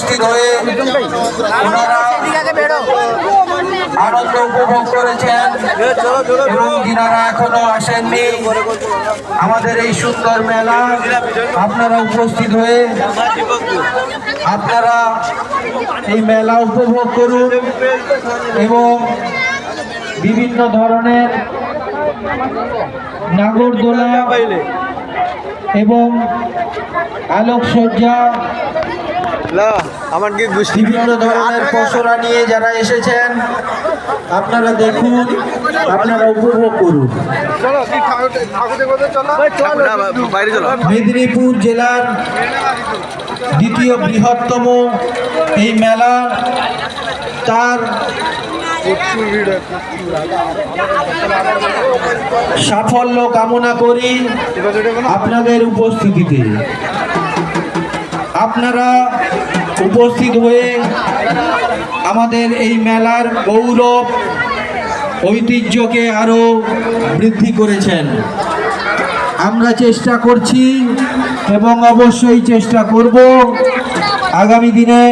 উপস্থিত হয়ে ওনারা আনন্দ উপভোগ করেছেন এবং যিনারা এখনো আসেননি আমাদের এই সুন্দর মেলা আপনারা উপস্থিত হয়ে আপনারা এই মেলা উপভোগ করুন এবং বিভিন্ন ধরনের নাগরদোলা এবং আলোকসজ্জা বিভিন্ন ধরনের পসরা নিয়ে যারা এসেছেন আপনারা দেখুন, আপনারা উপভোগ করুন। মেদিনীপুর জেলার দ্বিতীয় বৃহত্তম এই মেলা তার সাফল্য কামনা করি আপনাদের উপস্থিতিতে। আপনারা উপস্থিত হয়ে আমাদের এই মেলার গৌরব ঐতিহ্যকে আরো বৃদ্ধি করেছেন। আমরা চেষ্টা করছি এবং অবশ্যই চেষ্টা করব আগামী দিনে